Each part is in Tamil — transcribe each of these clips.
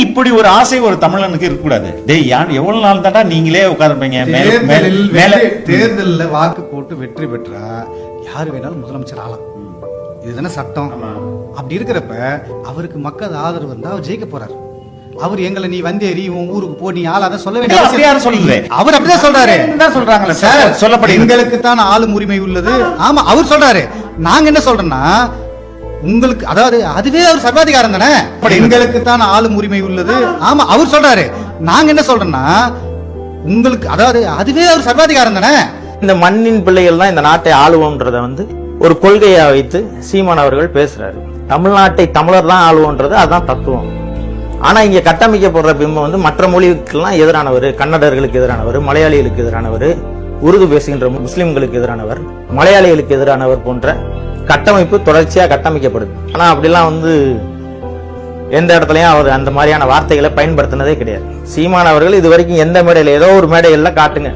இப்படி ஒரு ஆசை ஒரு தமிழனுக்கு இருக்கக்கூடாது? டேய் யான் எவ்வளவு நாள் தாண்டா நீங்களே உட்கார்ந்துப்பீங்க? தேர்தலில் வாக்கு போட்டு வெற்றி பெற்றா யாரு வேணாலும் முதலமைச்சர் ஆகலாம், இதுதானே சட்டம். அப்படி இருக்கிறப்ப அவருக்கு மக்கள் ஆதரவு இருந்தா அவர் ஜெயிக்க போறாரு. அவர் எங்களை நீ வந்தேறி உன் ஊருக்கு போ நீ ஆளாத சொல்ல வேண்டிய அப்படியே சொல்லுது. அவர் அப்படிதான் சொல்றாரு. சொல்றாங்களே சார், சொல்லப்படுது எங்களுக்கு தான் ஆளும் உரிமை உள்ளது. ஆமா அவர் சொல்றாரு. நாங்க என்ன சொல்றோம்னா உங்களுக்கு, அதாவது அதுவே அவர் சர்வாதிகாரம் தானே. எங்களுக்கு தான் ஆளும் உரிமை உள்ளது. ஆமா அவர் சொல்றாரு. நாங்க என்ன சொல்றோம்னா உங்களுக்கு, அதாவது அதுவே அவர் சர்வாதிகாரம் தானே. இந்த மண்ணின் பிள்ளைகள் தான் இந்த நாட்டை ஆளுவோம்ன்றத ஒரு கொள்கையா வைத்து சீமான் அவர்கள் பேசுறாரு. தமிழ்நாட்டை தமிழர் தான் ஆளுவோன்றது அதுதான் தத்துவம். ஆனா இங்க கட்டமைக்கப்படுற பிம்பம் மற்ற மொழிகளுக்கெல்லாம் எதிரானவர், கன்னடர்களுக்கு எதிரானவர், மலையாளிகளுக்கு எதிரானவர், உருது பேசுகின்ற முஸ்லிம்களுக்கு எதிரானவர், மலையாளிகளுக்கு எதிரானவர் போன்ற கட்டமைப்பு தொடர்ச்சியா கட்டமைக்கப்படுது. ஆனா அப்படிலாம் எந்த இடத்துலயும் அவர் அந்த மாதிரியான வார்த்தைகளை பயன்படுத்தினதே கிடையாது. சீமான் அவர்கள் இது வரைக்கும் எந்த மேடையில, ஏதோ ஒரு மேடைகள்ல காட்டுங்க,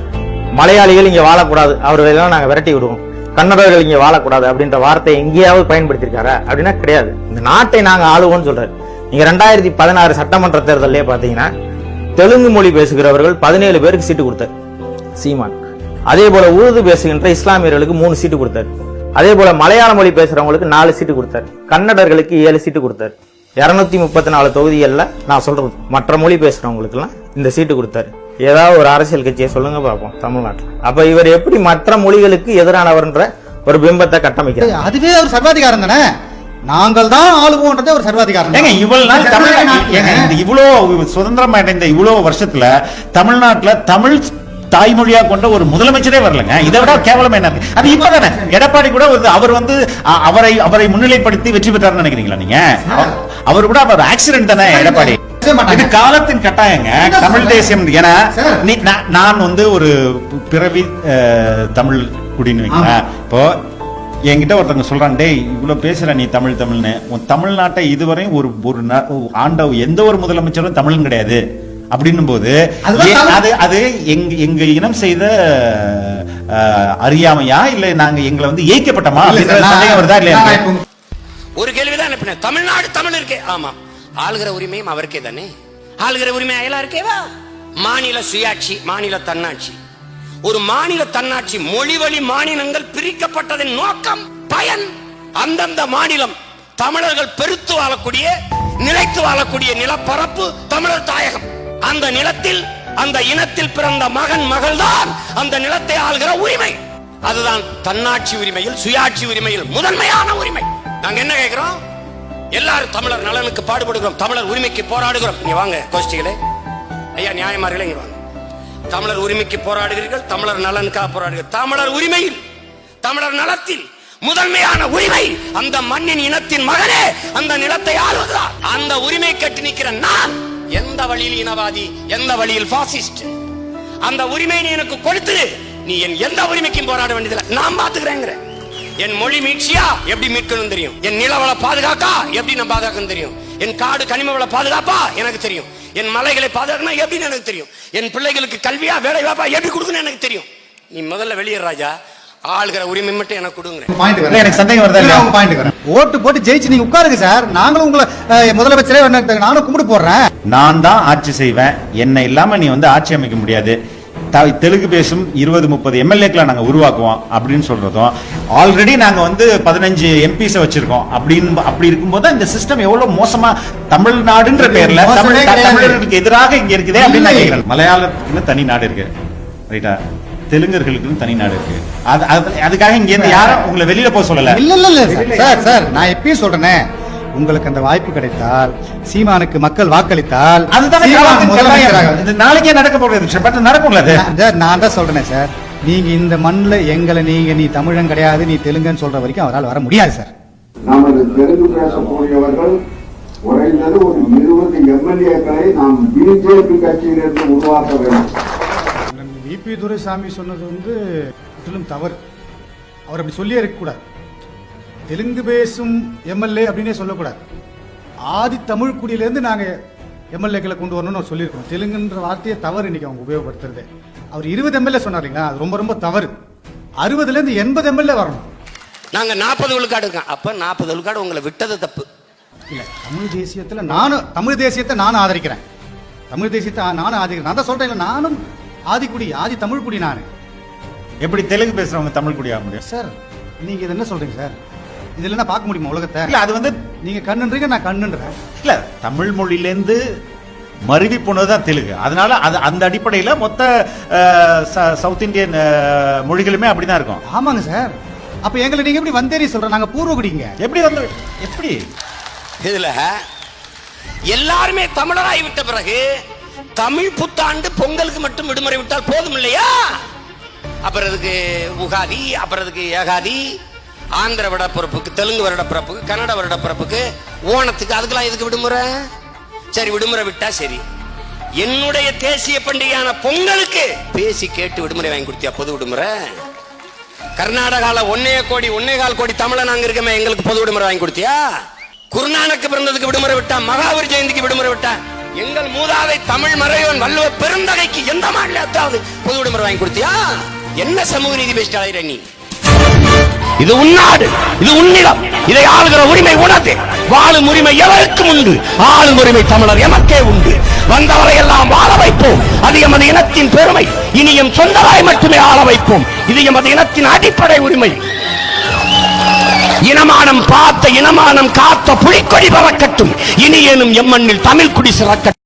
மலையாளிகள் இங்க வாழக்கூடாது, அவர்களெல்லாம் நாங்க விரட்டி விடுவோம், கன்னடர்கள் இங்க வாழக்கூடாது அப்படின்ற வார்த்தையை எங்கேயாவது பயன்படுத்திருக்காரா அப்படின்னா கிடையாது. இந்த நாட்டை நாங்க ஆளுவோம்னு சொல்றாரு. நீங்க 2016 சட்டமன்ற தேர்தலே பாத்தீங்கன்னா தெலுங்கு மொழி பேசுகிறவர்கள் 17 பேருக்கு சீட்டு கொடுத்தார் சீமான். அதே போல உருது பேசுகின்ற இஸ்லாமியர்களுக்கு 3 சீட்டு கொடுத்தார். அதே போல மலையாள மொழி பேசுறவங்களுக்கு 4 சீட்டு கொடுத்தார். கன்னடர்களுக்கு 7 சீட்டு கொடுத்தார். 234 தொகுதிகள்ல நான் சொல்றது மற்ற மொழி பேசுறவங்களுக்கு எல்லாம் இந்த சீட்டு கொடுத்தாரு. ஏதாவது ஒரு அரசியல் கட்சியை சொல்லுங்க பாப்போம் தமிழ்நாட்டில். அப்ப இவர் எப்படி மற்ற மொழிகளுக்கு எதிரானவர்ன்ற ஒரு பிம்பத்தை கட்டமைக்கிறார்? அதுவே ஒரு சர்வாதிகாரம் தானே. நாங்கள் தான் ஆளுவோன்றதே ஒரு சர்வாதிகாரம். இவ்வளவு நாள் இவ்வளவு சுதந்திரம் அடைந்த இவ்வளவு வருஷத்துல தமிழ்நாட்டுல தமிழ் தாய்மொழியா கொண்ட ஒரு முதலமைச்சரே வரலங்க. இதை விட கேவலம் என்ன இருக்கு? அது இப்பதானே எடப்பாடி கூட அவர் அவரை முன்னிலைப்படுத்தி வெற்றி பெற்றார்னு நினைக்கிறீங்களா நீங்க? அவர் கூட அவர் ஆக்சிடென்ட் தானே எடப்பாடி. இது காலத்தின் கட்டாயங்க. தமிழ் தேசியம் என நான் ஒரு பிறவி தமிழ் குடின்னு வைக்கிறேன். இப்போ என்கிட்ட ஒருத்தவங்க சொல்றான், டேய் இவ்வளவு பேசுற நீ தமிழ்னு, உன் தமிழ்நாட்டை இதுவரையும் ஒரு ஆண்ட எந்த ஒரு முதலமைச்சரும் தமிழன் கிடையாது அப்படின்னும் போது அது எங்க இனம் செய்த அறியாமையா இல்ல நாங்க எங்களை ஏய்க்கப்பட்டமா சந்தேகம் வருதா இல்லையா? ஒரு கேள்விதான் அனுப்பினேன். தமிழ்நாடு தமிழ் இருக்கே, ஆமா, ஆளுகிற உரிமையும் அவருக்கே தானே. ஆளுகிற உரிமை அயலாருக்கேவா? மாநில சுயாட்சி, மாநில தன்னாட்சி. ஒரு மாநில தன்னாட்சி, மொழி வழி மாநிலங்கள் பிரிக்கப்பட்டதின் நோக்கம், பயன், அந்தந்த மாநிலம் தமிழர்கள் பெருத்து வாழக்கூடிய, நிலைத்து வாழக்கூடிய நிலப்பரப்பு தமிழர் தாயகம். அந்த நிலத்தில், அந்த இனத்தில் பிறந்த மகன் மகள் தான் அந்த நிலத்தை ஆள்கிற உரிமை. அதுதான் தன்னாட்சி உரிமையில், சுயாட்சி உரிமையில் முதன்மையான உரிமை. நாங்க என்ன கேட்கிறோம்? எல்லாரும் தமிழர் நலனுக்கு பாடுபடுகிறோம், தமிழர் உரிமைக்கு போராடுகிறோம். நீங்க வாங்க கோஷ்டிகளே, ஐயா நியாயமார்களே, இங்க வாங்க. தமிழர் உரிமைக்கு போராடுகிறீர்கள், தமிழர் நலனுக்காக போராடுகிறீர்கள். தமிழர் உரிமையில், தமிழர் நலத்தில் முதன்மையான உரிமை அந்த மண்ணின் இனத்தின் மகனே அந்த நிலத்தை ஆளுகிறார். அந்த உரிமை கட்டி நிற்கிற நான் எந்த வழியில் இனவாதி, எந்த வழியில் பாசிஸ்ட்? அந்த உரிமை நீ எனக்கு கொடுத்து நீ என் எந்த உரிமைக்கும் போராட வேண்டியதில்லை, நான் பாத்துக்கிறேன். என் மொழி மீட்சியா எப்படி மீட்கணும் தெரியும், என் நிலவள பாதுகாக்கா எப்படி நான் பாதுகாக்கணும் தெரியும், என் காடு கனிமவள பாதுகாப்பா எனக்கு தெரியும், என் மலைகளை பாதுகாக்கணும் எப்படின்னு எனக்கு தெரியும், என் பிள்ளைகளுக்கு கல்வியா வேலை வாய்ப்பா எப்படி கொடுக்கணும் எனக்கு தெரியும். நீ முதல்ல வெளியேற ராஜா, ஆளுகிற உரிமை மட்டும் எனக்கு கொடுங்க. எனக்கு சந்தேகம் வருதா? ஓட்டு போட்டு ஜெயிச்சு நீங்க உட்காருங்க சார், நாங்களும் உங்களை முதலமைச்சரே நானும் கும்பிட்டு போடுறேன். நான் தான் ஆட்சி செய்வேன், என்ன இல்லாம நீ ஆட்சி அமைக்க முடியாது, தெலுங்கு பேசும் 20-30 எம்எல்ஏக்களை நாங்க உருவாக்குவோம் அப்படின்னு சொல்றதும், ஆல்ரெடி நாங்க 15 எம்பிஸ் வச்சிருக்கோம் அப்படி இருக்கும்போது இந்த சிஸ்டம் எவ்வளவு மோசமா தமிழ்நாடுன்ற பேர்ல தமிழர்களுக்கு எதிராக இங்க இருக்குதே அப்படின்னு நான் கேட்கிறேன். மலையாளத்துக்குன்னு தனி நாடு இருக்கு, ரைட்டா? தெலுங்கர்களுக்கு தனி நாடு இருக்கு. அதுக்காக இங்க இருந்து யாரும் உங்களை வெளியில போக சொல்லல. இல்ல சார், நான் எப்பயும் சொல்றேனே, உங்களுக்கு அந்த வாய்ப்பு கிடைத்தால், சீமானுக்கு மக்கள் வாக்களித்தால், நாளைக்கே நடக்க போறது நடக்கும்ல. நான் தான் சொல்றேன் சார், நீங்க இந்த மண்ணுல எங்களை நீ தமிழன் கிடையாது, நீ தெலுங்குன்னு சொல்ற வரைக்கும் அவரால் வர முடியாது சார். நமது தெலுங்கு பேசக்கூடியவர்கள் குறைந்தது ஒரு 20 எம்எல்ஏக்களை நாம் பிஜேபி கட்சியிலிருந்து உருவாக்க வேண்டும். விபி துரைசாமி சொன்னது முற்றிலும் தவறு. அவர் அப்படி சொல்லியே இருக்கக்கூடாது. தெலுங்கு பேசும் எம்எல்ஏ அப்படின்னே சொல்லக்கூடாது. ஆதி தமிழ் குடியிலேருந்து நாங்கள் எம்எல்ஏக்களை கொண்டு வரணும்னு சொல்லியிருக்கோம். தெலுங்குன்ற வார்த்தையை தவறு இன்னைக்கு அவங்க உபயோகப்படுத்துறது. அவர் 20 எம்எல்ஏ சொன்னார் இல்லைங்களா, அது ரொம்ப ரொம்ப தவறு. 60லேருந்து 80 எம்எல்ஏ வரணும். நாங்கள் 40 விழுக்காடு இருக்கோம். அப்போ 40 விழுக்காடு உங்களை விட்டது தப்பு. இல்ல தமிழ் தேசியத்தை நானும் ஆதரிக்கிறேன். தமிழ் தேசியத்தை நானும் ஆதரிக்கிறேன். நான் தான் சொல்றேன், நானும் ஆதிக்குடி, ஆதி தமிழ் குடி நான். எப்படி தெலுங்கு பேசுறவங்க தமிழ் குடி ஆக முடியும் சார் நீங்க இது என்ன சொல்றீங்க சார்? இதுல என்ன பார்க்க முடியுமா உலகத்தை? இல்ல அது வந்து நீங்க கண்ணுன்றீங்க, நான் கண்ணுன்றேன். இல்ல தமிழ் மொழியிலேருந்து மருவி போனதுதான் தெலுங்கு. அதனால அது அந்த அடிப்படையில் மொத்த சவுத் இந்தியன் மொழிகளுமே அப்படிதான் இருக்கும். ஆமாங்க சார். அப்ப எங்களை நீங்க எப்படி வந்தேரி சொல்ற? நாங்க பூர்வகுடிங்க. எப்படி வந்து எப்படி இதுல எல்லாருமே தமிழராய் விட்ட பிறகு தமிழ் புத்தாண்டு பொங்கலுக்கு மட்டும் விடுமுறை விட்டால் போதும் இல்லையா? அப்புறம் அதுக்கு உகாதி, அப்புறம் அதுக்கு ஏகாதி, ஆந்திர வருடப்பிறப்புக்கு, தெலுங்கு வருடப்பிறப்புக்கு, கன்னட வருடப்பிறப்புக்கு, ஓணத்துக்கு, அதுக்கெல்லாம் எதுக்கு விடுமுறை? சரி விடுமுறை விட்டா சரி. என்னுடைய தேசிய பண்டிகையான பொங்கலுக்கு பேசி கேட்டு விடுமுறை வாங்கி கொடுத்தியா பொது விடுமுறை? கர்நாடகால 1.25 கோடி தமிழன் அங்க இருக்கமே, எங்களுக்கு பொது விடுமுறை வாங்கி கொடுத்தியா? குருநானக்கு பிறந்ததுக்கு விடுமுறை விட்டா, மகாவீர் ஜெயந்திக்கு விடுமுறை விட்டா, எங்கள் மூதாதை தமிழ் மறைவன் வள்ளுவ பெருந்தகைக்கு எந்த மாநிலத்தாவது பொது விடுமுறை வாங்கி கொடுத்தியா? என்ன சமூக நீதி பேசிட்டாளே நீ? இது உன்னாடு, இது உன்னிடம், இதை ஆளுகிற உரிமை உனது. வாழும் உரிமை எவருக்கும் உண்டு, ஆளும் உரிமை தமிழர் எமக்கே உண்டு. வந்தவரை எல்லாம் வாழ வைப்போம், அது எமது இனத்தின் பெருமை. இனி எம் சொந்தராய் மட்டுமே ஆள வைப்போம், இது எமது இனத்தின் அடிப்படை உரிமை. இனமானம் பார்த்த இனமானம் காத்த புலிக்கொடி பறக்கட்டும், இனி எனும் எம்மண்ணில் தமிழ் குடி சிறக்கட்டும்.